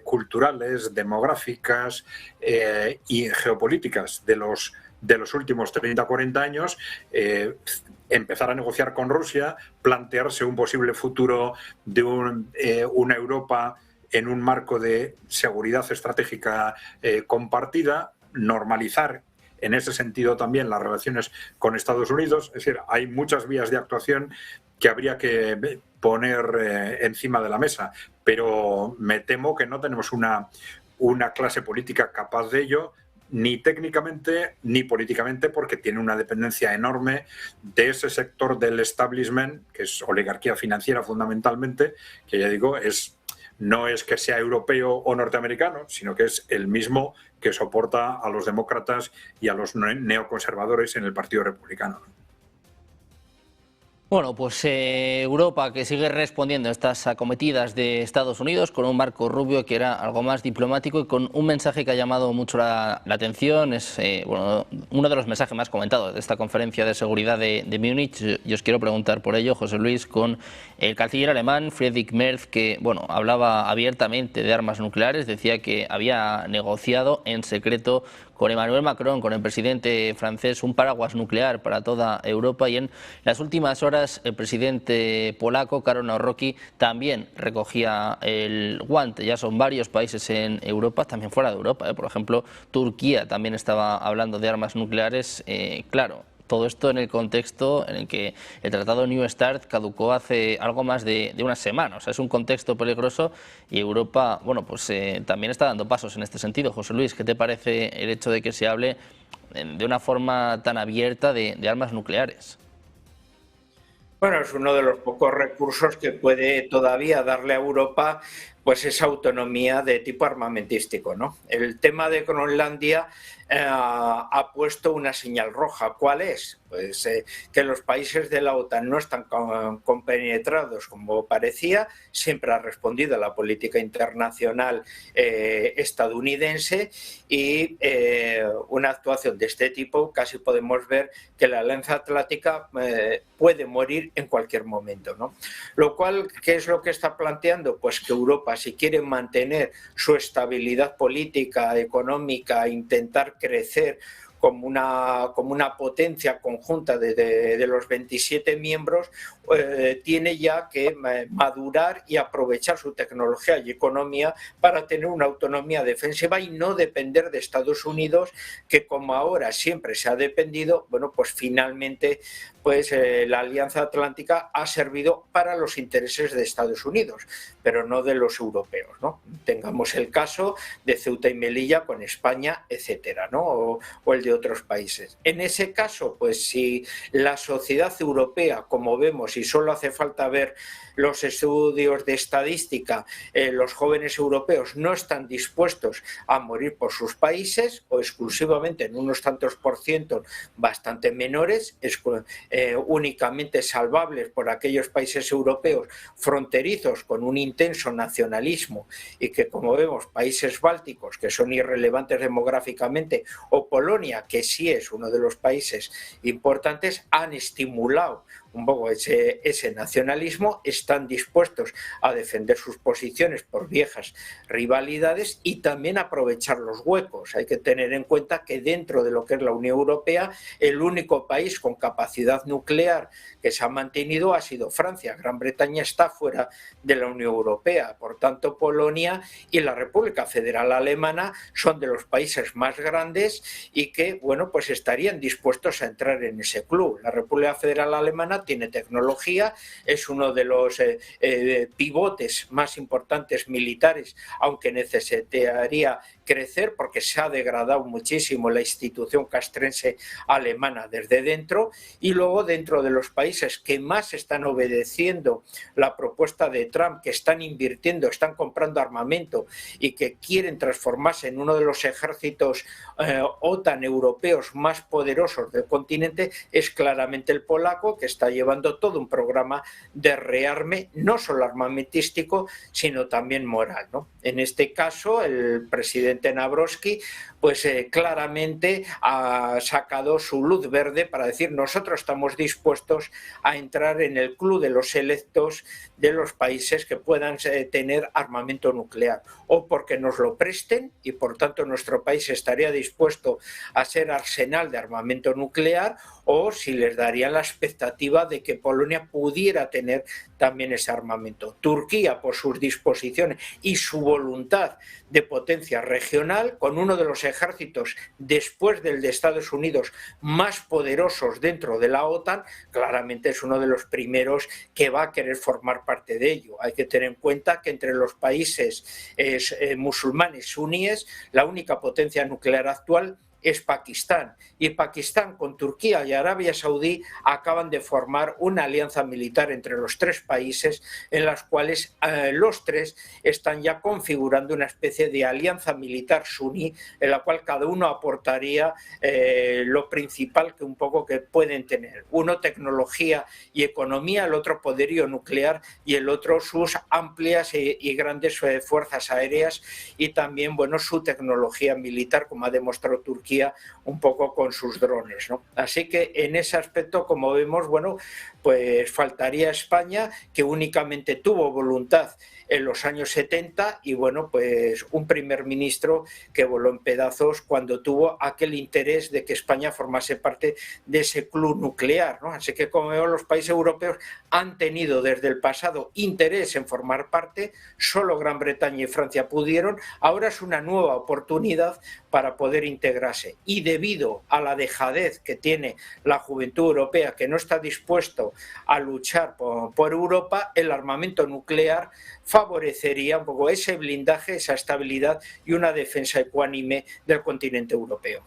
culturales, demográficas y geopolíticas de los últimos 30 o 40 años, empezar a negociar con Rusia, plantearse un posible futuro de una Europa en un marco de seguridad estratégica compartida, normalizar en ese sentido también las relaciones con Estados Unidos. Es decir, hay muchas vías de actuación que habría que poner encima de la mesa, pero me temo que no tenemos una clase política capaz de ello, ni técnicamente ni políticamente, porque tiene una dependencia enorme de ese sector del establishment, que es oligarquía financiera fundamentalmente, que ya digo, no es que sea europeo o norteamericano, sino que es el mismo que soporta a los demócratas y a los neoconservadores en el Partido Republicano. Bueno, pues Europa, que sigue respondiendo a estas acometidas de Estados Unidos con un Marco Rubio que era algo más diplomático y con un mensaje que ha llamado mucho la atención. Es uno de los mensajes más comentados de esta conferencia de seguridad de Múnich. Yo os quiero preguntar por ello, José Luis, con el canciller alemán Friedrich Merz, que hablaba abiertamente de armas nucleares, decía que había negociado en secreto con Emmanuel Macron, con el presidente francés, un paraguas nuclear para toda Europa, y en las últimas horas el presidente polaco, Karol Nawrocki, también recogía el guante. Ya son varios países en Europa, también fuera de Europa, por ejemplo, Turquía también estaba hablando de armas nucleares. Claro, todo esto en el contexto en el que el Tratado New START caducó hace algo más de una semana. O sea, es un contexto peligroso y Europa, también está dando pasos en este sentido. José Luis, ¿qué te parece el hecho de que se hable de una forma tan abierta de armas nucleares? Bueno, es uno de los pocos recursos que puede todavía darle a Europa pues esa autonomía de tipo armamentístico, ¿no? El tema de Groenlandia ha puesto una señal roja. ¿Cuál es? Pues que los países de la OTAN no están compenetrados como parecía. Siempre ha respondido a la política internacional estadounidense, y una actuación de este tipo casi podemos ver que la Alianza Atlántica puede morir en cualquier momento, ¿no? Lo cual, ¿qué es lo que está planteando? Pues que Europa, si quiere mantener su estabilidad política, económica, intentar crecer como una potencia conjunta de los 27 miembros, tiene ya que madurar y aprovechar su tecnología y economía para tener una autonomía defensiva y no depender de Estados Unidos, que como ahora siempre se ha dependido. Bueno, pues finalmente la Alianza Atlántica ha servido para los intereses de Estados Unidos, pero no de los europeos, ¿no? Tengamos el caso de Ceuta y Melilla con España, etcétera, ¿no? O el de otros países. En ese caso, pues si la sociedad europea, como vemos, y solo hace falta ver los estudios de estadística, los jóvenes europeos no están dispuestos a morir por sus países, o exclusivamente en unos tantos % bastante menores, únicamente salvables por aquellos países europeos fronterizos con un intenso nacionalismo y que, como vemos, países bálticos, que son irrelevantes demográficamente, o Polonia, que sí es uno de los países importantes, han estimulado un poco ese nacionalismo, están dispuestos a defender sus posiciones por viejas rivalidades y también aprovechar los huecos. Hay que tener en cuenta que dentro de lo que es la Unión Europea, el único país con capacidad nuclear que se ha mantenido ha sido Francia. Gran Bretaña está fuera de la Unión Europea. Por tanto, Polonia y la República Federal Alemana son de los países más grandes y que, bueno, pues estarían dispuestos a entrar en ese club. La República Federal Alemana tiene tecnología, es uno de los pivotes más importantes militares, aunque necesitaría crecer porque se ha degradado muchísimo la institución castrense alemana desde dentro, y luego dentro de los países que más están obedeciendo la propuesta de Trump, que están invirtiendo, están comprando armamento y que quieren transformarse en uno de los ejércitos OTAN europeos más poderosos del continente, es claramente el polaco, que está llevando todo un programa de rearme, no solo armamentístico, sino también moral, ¿no? En este caso, el presidente Nawrocki pues claramente ha sacado su luz verde para decir: nosotros estamos dispuestos a entrar en el club de los electos de los países que puedan tener armamento nuclear, o porque nos lo presten y por tanto nuestro país estaría dispuesto a ser arsenal de armamento nuclear, o si les daría la expectativa de que Polonia pudiera tener también ese armamento. Turquía, por sus disposiciones y su voluntad de potencia regional, con uno de los ejércitos después del de Estados Unidos más poderosos dentro de la OTAN, claramente es uno de los primeros que va a querer formar parte de ello. Hay que tener en cuenta que entre los países musulmanes suníes, la única potencia nuclear actual es Pakistán, y Pakistán con Turquía y Arabia Saudí acaban de formar una alianza militar entre los tres países, en las cuales los tres están ya configurando una especie de alianza militar suní, en la cual cada uno aportaría lo principal que un poco que pueden tener. Uno tecnología y economía, el otro poderío nuclear y el otro sus amplias y grandes fuerzas aéreas y también, bueno, su tecnología militar, como ha demostrado Turquía un poco con sus drones, ¿no? Así que en ese aspecto, como vemos, bueno, pues faltaría España, que únicamente tuvo voluntad en los años 70 y, bueno, pues un primer ministro que voló en pedazos cuando tuvo aquel interés de que España formase parte de ese club nuclear, ¿no? Así que, como vemos, los países europeos han tenido desde el pasado interés en formar parte, solo Gran Bretaña y Francia pudieron, ahora es una nueva oportunidad para poder integrarse. Y debido a la dejadez que tiene la juventud europea, que no está dispuesto a luchar por Europa, el armamento nuclear favorecería un poco ese blindaje, esa estabilidad y una defensa ecuánime del continente europeo.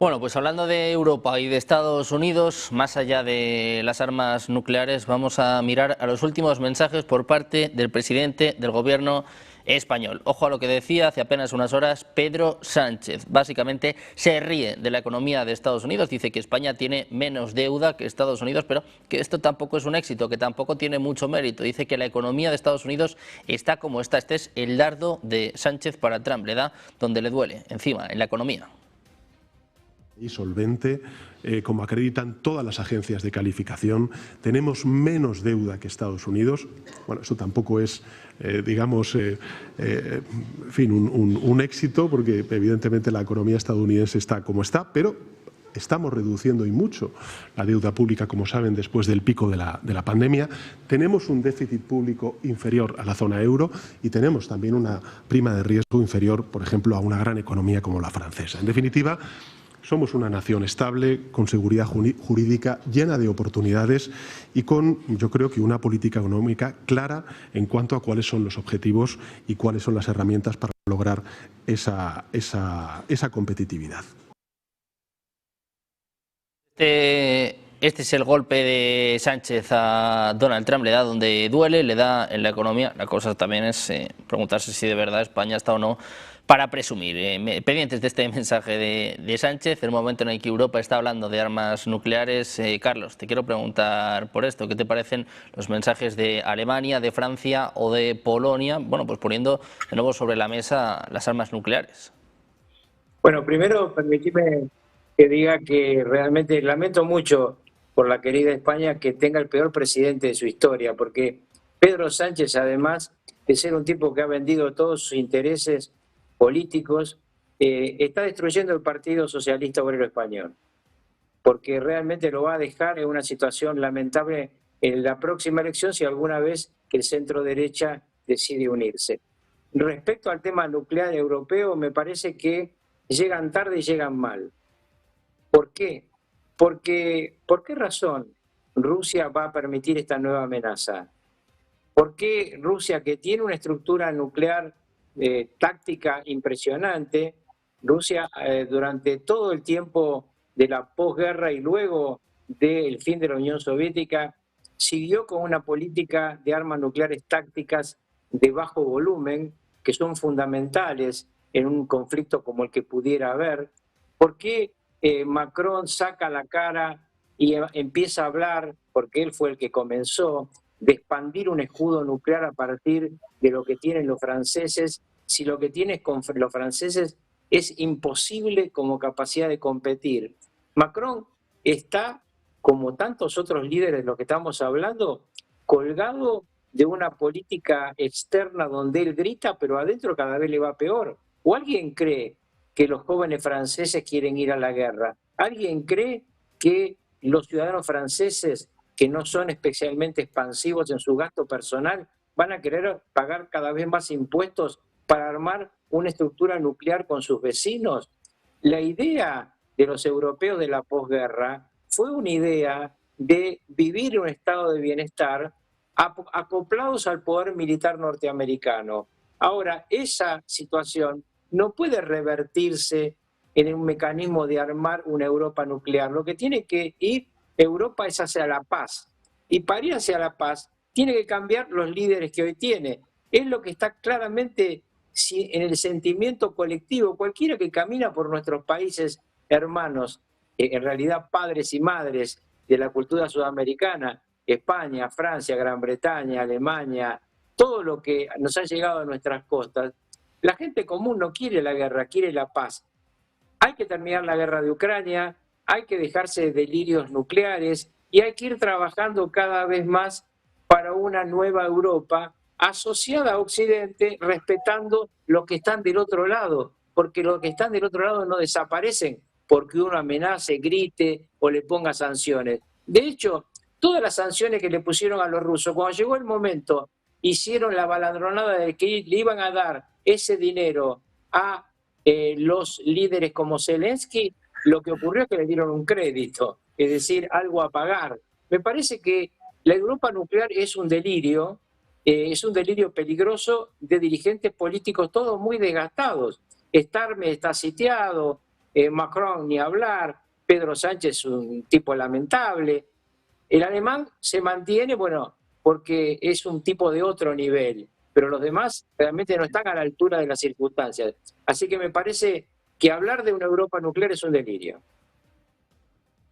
Bueno, pues hablando de Europa y de Estados Unidos, más allá de las armas nucleares, vamos a mirar a los últimos mensajes por parte del presidente del gobierno español. Ojo a lo que decía hace apenas unas horas Pedro Sánchez. Básicamente se ríe de la economía de Estados Unidos, dice que España tiene menos deuda que Estados Unidos, pero que esto tampoco es un éxito, que tampoco tiene mucho mérito. Dice que la economía de Estados Unidos está como está. Este es el dardo de Sánchez para Trump, le da donde le duele, encima, en la economía. Y solvente, como acreditan todas las agencias de calificación, tenemos menos deuda que Estados Unidos. Bueno, eso tampoco es, digamos, en fin, un éxito, porque evidentemente la economía estadounidense está como está, pero estamos reduciendo y mucho la deuda pública, como saben, después del pico de la pandemia. Tenemos un déficit público inferior a la zona euro y tenemos también una prima de riesgo inferior, por ejemplo, a una gran economía como la francesa. En definitiva, somos una nación estable, con seguridad jurídica, llena de oportunidades y con, yo creo que, una política económica clara en cuanto a cuáles son los objetivos y cuáles son las herramientas para lograr esa competitividad. Este es el golpe de Sánchez a Donald Trump, le da donde duele, le da en la economía. La cosa también es preguntarse si de verdad España está o no para presumir. Pendientes de este mensaje de Sánchez, el momento en el que Europa está hablando de armas nucleares. Carlos, te quiero preguntar por esto. ¿Qué te parecen los mensajes de Alemania, de Francia o de Polonia? Bueno, pues poniendo de nuevo sobre la mesa las armas nucleares. Bueno, primero permitime que diga que realmente lamento mucho por la querida España que tenga el peor presidente de su historia, porque Pedro Sánchez, además de ser un tipo que ha vendido todos sus intereses políticos, está destruyendo el Partido Socialista Obrero Español, porque realmente lo va a dejar en una situación lamentable en la próxima elección si alguna vez que el centro derecha decide unirse. Respecto al tema nuclear europeo, me parece que llegan tarde y llegan mal. ¿Por qué? Porque, ¿por qué razón Rusia va a permitir esta nueva amenaza? ¿Por qué Rusia, que tiene una estructura nuclear táctica impresionante, Rusia durante todo el tiempo de la posguerra y luego del fin de la Unión Soviética, siguió con una política de armas nucleares tácticas de bajo volumen, que son fundamentales en un conflicto como el que pudiera haber? ¿Por qué Macron saca la cara y empieza a hablar, porque él fue el que comenzó, de expandir un escudo nuclear a partir de lo que tienen los franceses, si lo que tienen los franceses es imposible como capacidad de competir? Macron está, como tantos otros líderes de los que estamos hablando, colgado de una política externa donde él grita, pero adentro cada vez le va peor. ¿O alguien cree que los jóvenes franceses quieren ir a la guerra? ¿Alguien cree que los ciudadanos franceses, que no son especialmente expansivos en su gasto personal, van a querer pagar cada vez más impuestos para armar una estructura nuclear con sus vecinos? La idea de los europeos de la posguerra fue una idea de vivir en un estado de bienestar acoplados al poder militar norteamericano. Ahora, esa situación no puede revertirse en un mecanismo de armar una Europa nuclear. Lo que tiene que ir Europa es hacia la paz. Y para ir hacia la paz, tiene que cambiar los líderes que hoy tiene. Es lo que está claramente en el sentimiento colectivo. Cualquiera que camina por nuestros países hermanos, en realidad padres y madres de la cultura sudamericana, España, Francia, Gran Bretaña, Alemania, todo lo que nos ha llegado a nuestras costas, la gente común no quiere la guerra, quiere la paz. Hay que terminar la guerra de Ucrania, hay que dejarse de delirios nucleares y hay que ir trabajando cada vez más para una nueva Europa asociada a Occidente, respetando los que están del otro lado, porque los que están del otro lado no desaparecen porque uno amenace, grite o le ponga sanciones. De hecho, todas las sanciones que le pusieron a los rusos, cuando llegó el momento, hicieron la baladronada de que le iban a dar ese dinero a los líderes como Zelensky. Lo que ocurrió es que le dieron un crédito, es decir, algo a pagar. Me parece que la Europa nuclear es un delirio peligroso de dirigentes políticos todos muy desgastados. Starmer está sitiado, Macron ni hablar, Pedro Sánchez es un tipo lamentable. El alemán se mantiene, bueno, porque es un tipo de otro nivel, pero los demás realmente no están a la altura de las circunstancias. Así que me parece que hablar de una Europa nuclear es un delirio.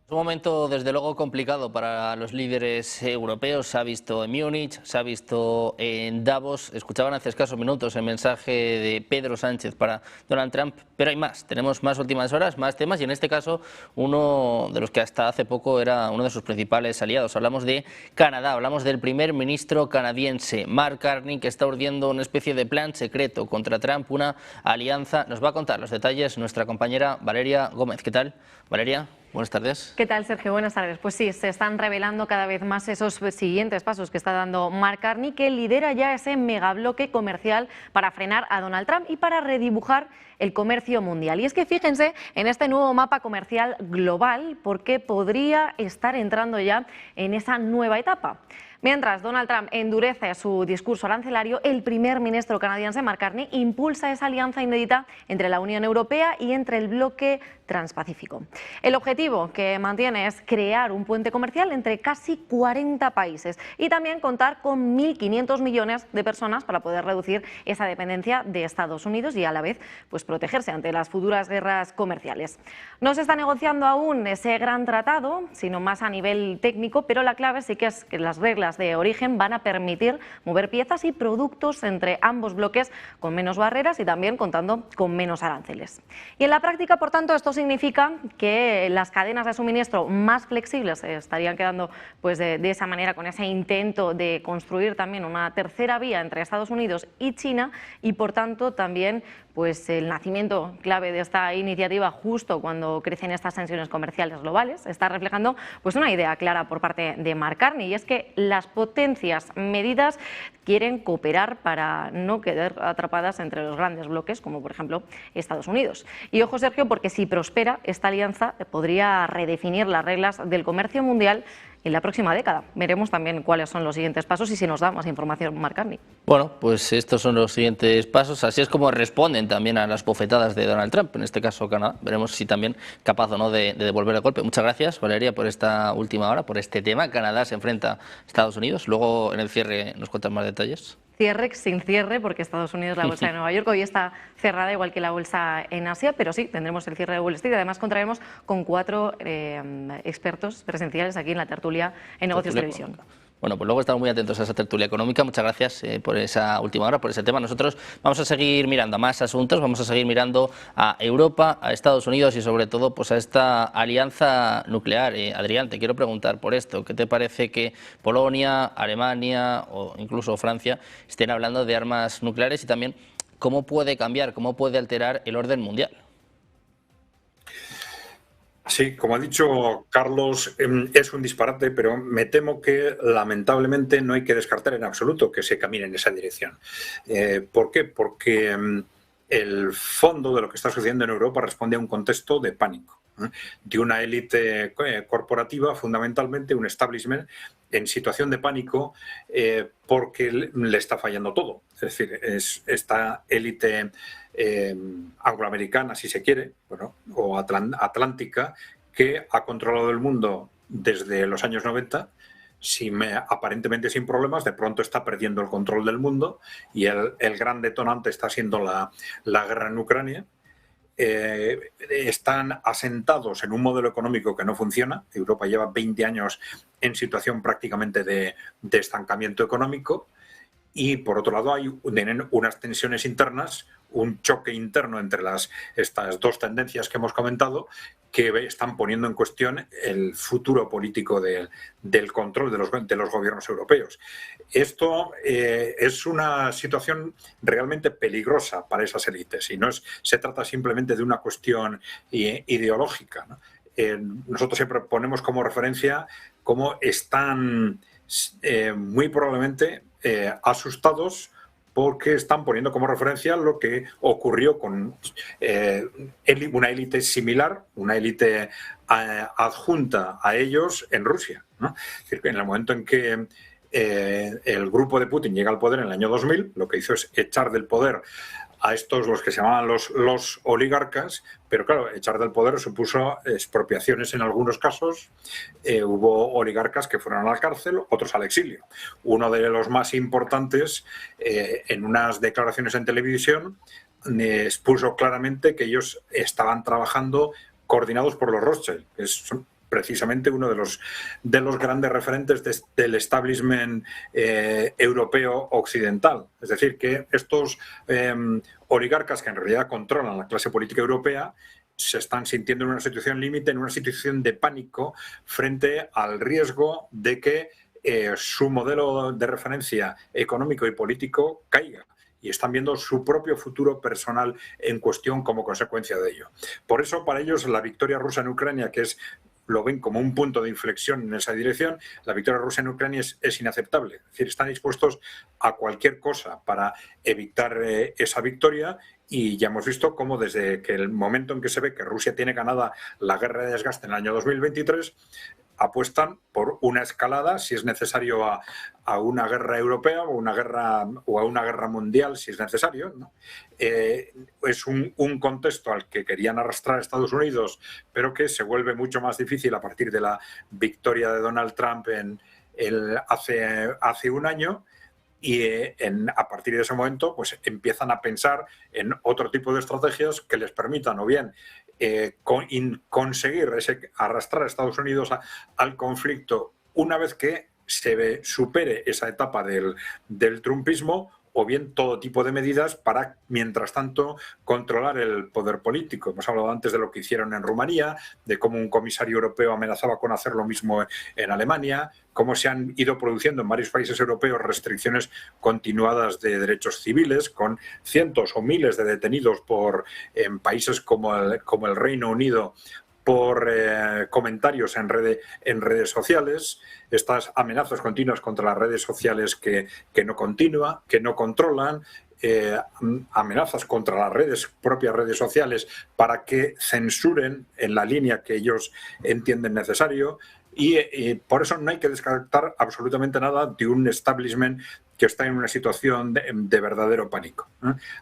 Es un momento, desde luego, complicado para los líderes europeos. Se ha visto en Múnich, se ha visto en Davos. Escuchaban hace escasos minutos el mensaje de Pedro Sánchez para Donald Trump, pero hay más. Tenemos más últimas horas, más temas, y en este caso uno de los que hasta hace poco era uno de sus principales aliados. Hablamos de Canadá, hablamos del primer ministro canadiense, Mark Carney, que está urdiendo una especie de plan secreto contra Trump, una alianza. Nos va a contar los detalles nuestra compañera Valeria Gómez. ¿Qué tal, Valeria? Buenas tardes. ¿Qué tal, Sergio? Buenas tardes. Pues sí, se están revelando cada vez más esos siguientes pasos que está dando Mark Carney, que lidera ya ese megabloque comercial para frenar a Donald Trump y para redibujar el comercio mundial. Y es que fíjense en este nuevo mapa comercial global, porque podría estar entrando ya en esa nueva etapa. Mientras Donald Trump endurece su discurso arancelario, el primer ministro canadiense Mark Carney impulsa esa alianza inédita entre la Unión Europea y entre el bloque transpacífico. El objetivo que mantiene es crear un puente comercial entre casi 40 países y también contar con 1.500 millones de personas para poder reducir esa dependencia de Estados Unidos y a la vez pues protegerse ante las futuras guerras comerciales. No se está negociando aún ese gran tratado, sino más a nivel técnico, pero la clave sí que es que las reglas de origen van a permitir mover piezas y productos entre ambos bloques con menos barreras y también contando con menos aranceles. Y en la práctica, por tanto, esto significa que las cadenas de suministro más flexibles estarían quedando pues de esa manera, con ese intento de construir también una tercera vía entre Estados Unidos y China, y por tanto también pues el nacimiento clave de esta iniciativa justo cuando crecen estas tensiones comerciales globales está reflejando pues una idea clara por parte de Mark Carney, y es que las potencias medidas quieren cooperar para no quedar atrapadas entre los grandes bloques como por ejemplo Estados Unidos. Y ojo, Sergio, porque si prospera esta alianza podría redefinir las reglas del comercio mundial en la próxima década. Veremos también cuáles son los siguientes pasos y si nos da más información Mark Carney. Bueno, pues estos son los siguientes pasos. Así es como responden también a las bofetadas de Donald Trump, en este caso Canadá. Veremos si también capaz o no de devolver el golpe. Muchas gracias, Valeria, por esta última hora, por este tema. Canadá se enfrenta a Estados Unidos. Luego en el cierre nos cuentan más detalles. Cierre sin cierre, porque Estados Unidos, la bolsa de Nueva York, hoy está cerrada igual que la bolsa en Asia, pero sí, tendremos el cierre de Wall Street. Además, contaremos con 4 expertos presenciales aquí en la tertulia en Negocios Televisión. Bueno, pues luego estamos muy atentos a esa tertulia económica. Muchas gracias por esa última hora, por ese tema. Nosotros vamos a seguir mirando a más asuntos, vamos a seguir mirando a Europa, a Estados Unidos y sobre todo pues a esta alianza nuclear. Adrián, te quiero preguntar por esto. ¿Qué te parece que Polonia, Alemania o incluso Francia estén hablando de armas nucleares y también cómo puede cambiar, cómo puede alterar el orden mundial? Sí, como ha dicho Carlos, es un disparate, pero me temo que lamentablemente no hay que descartar en absoluto que se camine en esa dirección. ¿Por qué? Porque el fondo de lo que está sucediendo en Europa responde a un contexto de pánico, de una élite corporativa, fundamentalmente un establishment en situación de pánico porque le está fallando todo. Es decir, esta élite angloamericana, si se quiere, bueno, o atlántica, que ha controlado el mundo desde los años 90, aparentemente sin problemas, de pronto está perdiendo el control del mundo y el gran detonante está siendo la guerra en Ucrania. Están asentados en un modelo económico que no funciona. Europa lleva 20 años en situación prácticamente de estancamiento económico. Y por otro lado tienen unas tensiones internas, un choque interno entre estas dos tendencias que hemos comentado, que están poniendo en cuestión el futuro político del control de los gobiernos europeos. Esto es una situación realmente peligrosa para esas élites y no se trata simplemente de una cuestión ideológica, ¿no? Nosotros siempre ponemos como referencia cómo están muy probablemente asustados porque están poniendo como referencia lo que ocurrió con una élite similar, una élite adjunta a ellos en Rusia, ¿no? Es decir, en el momento en que el grupo de Putin llega al poder en el año 2000, lo que hizo es echar del poder a estos, los que se llamaban los oligarcas, pero claro, echar del poder supuso expropiaciones en algunos casos. Hubo oligarcas que fueron a la cárcel, otros al exilio. Uno de los más importantes, en unas declaraciones en televisión, expuso claramente que ellos estaban trabajando coordinados por los Rothschild, que son precisamente uno de los grandes referentes del establishment europeo occidental. Es decir, que estos oligarcas que en realidad controlan la clase política europea se están sintiendo en una situación límite, en una situación de pánico frente al riesgo de que su modelo de referencia económico y político caiga. Y están viendo su propio futuro personal en cuestión como consecuencia de ello. Por eso, para ellos, la victoria rusa en Ucrania, que lo ven como un punto de inflexión en esa dirección, la victoria rusa en Ucrania es inaceptable. Es decir, están dispuestos a cualquier cosa para evitar esa victoria, y ya hemos visto cómo desde que el momento en que se ve que Rusia tiene ganada la guerra de desgaste en el año 2023, apuestan por una escalada, si es necesario, a una guerra europea o a una guerra mundial, si es necesario, ¿no? Es un contexto al que querían arrastrar a Estados Unidos, pero que se vuelve mucho más difícil a partir de la victoria de Donald Trump hace un año. Y a partir de ese momento pues empiezan a pensar en otro tipo de estrategias que les permitan o bien conseguir arrastrar a Estados Unidos al conflicto una vez que se supere esa etapa del trumpismo, o bien todo tipo de medidas para, mientras tanto, controlar el poder político. Hemos hablado antes de lo que hicieron en Rumanía, de cómo un comisario europeo amenazaba con hacer lo mismo en Alemania, cómo se han ido produciendo en varios países europeos restricciones continuadas de derechos civiles, con cientos o miles de detenidos en países como el Reino Unido por comentarios en redes sociales, estas amenazas continuas contra las redes sociales que no controlan, amenazas contra las propias redes sociales para que censuren en la línea que ellos entienden necesario. Y por eso no hay que descartar absolutamente nada de un establishment que está en una situación de verdadero pánico.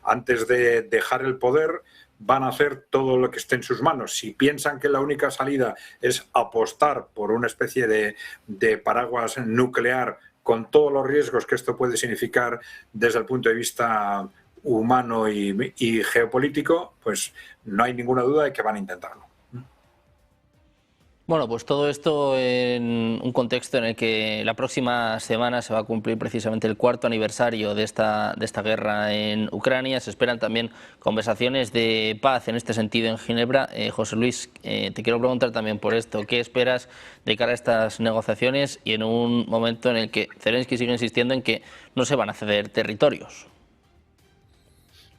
Antes de dejar el poder, van a hacer todo lo que esté en sus manos. Si piensan que la única salida es apostar por una especie de paraguas nuclear, con todos los riesgos que esto puede significar desde el punto de vista humano y geopolítico, pues no hay ninguna duda de que van a intentarlo. Bueno, pues todo esto en un contexto en el que la próxima semana se va a cumplir precisamente el 4º aniversario de esta guerra en Ucrania. Se esperan también conversaciones de paz en este sentido en Ginebra. José Luis, te quiero preguntar también por esto. ¿Qué esperas de cara a estas negociaciones y en un momento en el que Zelensky sigue insistiendo en que no se van a ceder territorios?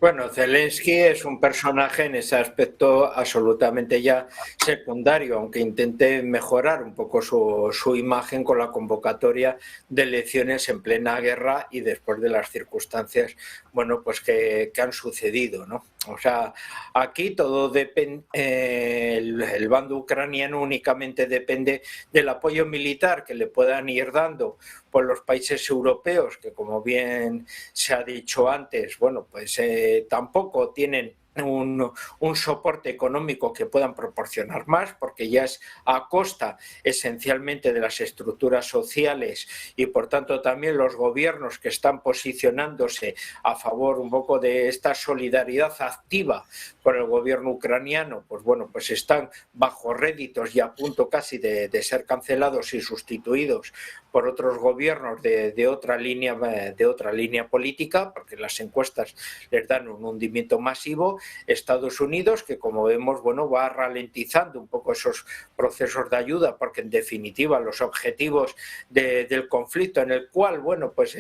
Bueno, Zelensky es un personaje en ese aspecto absolutamente ya secundario, aunque intente mejorar un poco su imagen con la convocatoria de elecciones en plena guerra y después de las circunstancias, bueno, pues que han sucedido, ¿no? O sea, aquí todo depende, el bando ucraniano únicamente depende del apoyo militar que le puedan ir dando por los países europeos, que como bien se ha dicho antes, bueno, pues tampoco tienen un soporte económico que puedan proporcionar más, porque ya es a costa esencialmente de las estructuras sociales y por tanto también los gobiernos que están posicionándose a favor un poco de esta solidaridad activa con el gobierno ucraniano, pues bueno, pues están bajo réditos y a punto casi de ser cancelados y sustituidos por otros gobiernos de otra línea política, porque las encuestas les dan un hundimiento masivo. Estados Unidos, que como vemos, bueno, va ralentizando un poco esos procesos de ayuda, porque en definitiva los objetivos del conflicto, en el cual, bueno, pues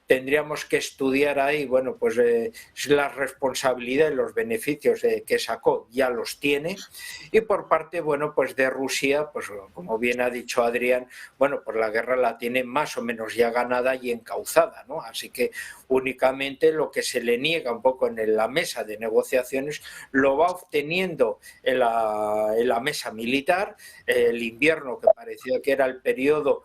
tendríamos que estudiar ahí, bueno, pues la responsabilidad y los beneficios que sacó, ya los tiene. Y por parte, bueno, pues de Rusia, pues como bien ha dicho Adrián, bueno, pues la guerra la tiene más o menos ya ganada y encauzada, ¿no? Así que únicamente lo que se le niega un poco en la mesa de negociaciones lo va obteniendo en la mesa militar. El invierno, que parecía que era el periodo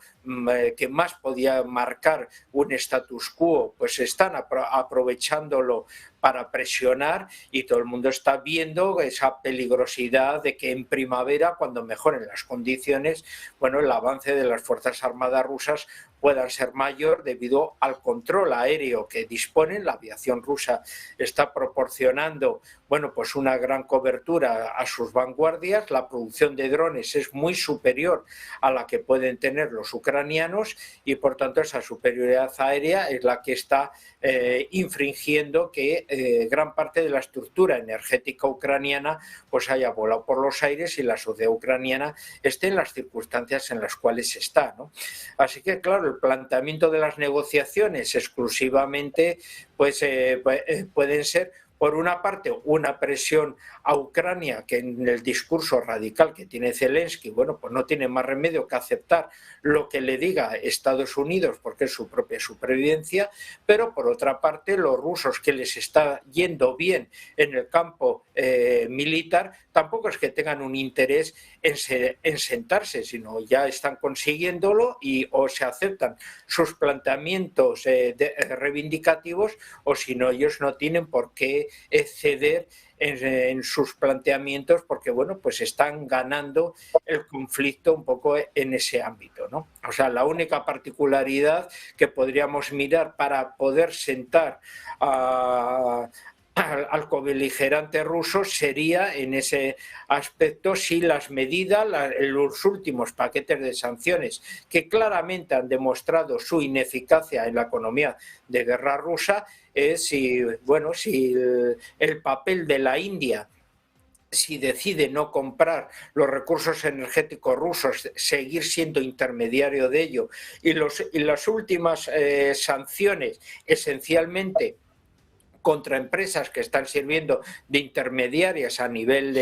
que más podía marcar un status quo, pues están aprovechándolo para presionar, y todo el mundo está viendo esa peligrosidad de que en primavera, cuando mejoren las condiciones, bueno, el avance de las Fuerzas Armadas rusas pueda ser mayor debido al control aéreo que disponen. La aviación rusa está proporcionando, bueno, pues una gran cobertura a sus vanguardias. La producción de drones es muy superior a la que pueden tener los ucranianos y por tanto esa superioridad aérea es la que está infringiendo que gran parte de la estructura energética ucraniana pues haya volado por los aires y la sociedad ucraniana esté en las circunstancias en las cuales está, ¿no? Así que claro, el planteamiento de las negociaciones exclusivamente pues pueden ser por una parte, una presión a Ucrania, que en el discurso radical que tiene Zelensky, bueno, pues no tiene más remedio que aceptar lo que le diga Estados Unidos, porque es su propia supervivencia, pero por otra parte, los rusos, que les está yendo bien en el campo militar, tampoco es que tengan un interés en sentarse, sino ya están consiguiéndolo y o se aceptan sus planteamientos reivindicativos, o si no, ellos no tienen por qué ceder en sus planteamientos, porque bueno, pues están ganando el conflicto un poco en ese ámbito, ¿no? O sea, la única particularidad que podríamos mirar para poder sentar al cobeligerante ruso sería en ese aspecto si las medidas, los últimos paquetes de sanciones que claramente han demostrado su ineficacia en la economía de guerra rusa, si el papel de la India, si decide no comprar los recursos energéticos rusos, seguir siendo intermediario de ello, y las últimas sanciones esencialmente contra empresas que están sirviendo de intermediarias a nivel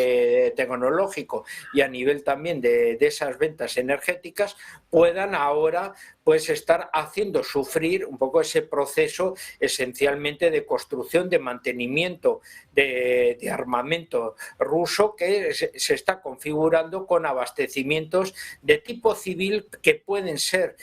tecnológico y a nivel también de esas ventas energéticas, puedan ahora pues estar haciendo sufrir un poco ese proceso esencialmente de construcción, de mantenimiento de armamento ruso que se está configurando con abastecimientos de tipo civil que pueden ser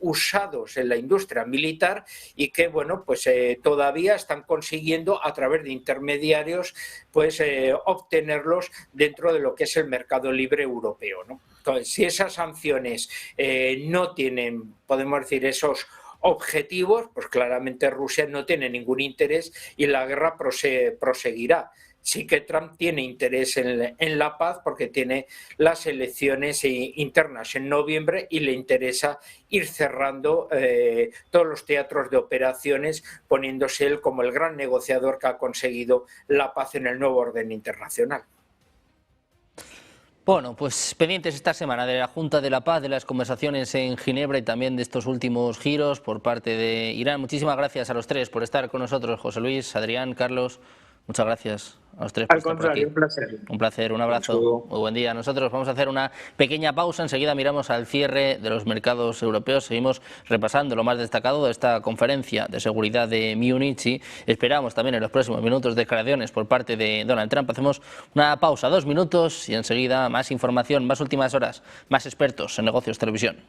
usados en la industria militar y que bueno, pues todavía están consiguiendo a través de intermediarios pues obtenerlos dentro de lo que es el mercado libre europeo, ¿no? Entonces, si esas sanciones no tienen, podemos decir, esos objetivos, pues claramente Rusia no tiene ningún interés y la guerra proseguirá. Sí que Trump tiene interés en la paz porque tiene las elecciones internas en noviembre y le interesa ir cerrando todos los teatros de operaciones, poniéndose él como el gran negociador que ha conseguido la paz en el nuevo orden internacional. Bueno, pues pendientes esta semana de la Junta de la Paz, de las conversaciones en Ginebra y también de estos últimos giros por parte de Irán. Muchísimas gracias a los tres por estar con nosotros, José Luis, Adrián, Carlos. Muchas gracias a los tres por estar por aquí. Un placer. Un placer, un abrazo. Muy buen día. Nosotros vamos a hacer una pequeña pausa. Enseguida miramos al cierre de los mercados europeos. Seguimos repasando lo más destacado de esta conferencia de seguridad de Múnich y esperamos también en los próximos minutos declaraciones por parte de Donald Trump. Hacemos una pausa, 2 minutos y enseguida más información, más últimas horas, más expertos en negocios televisión.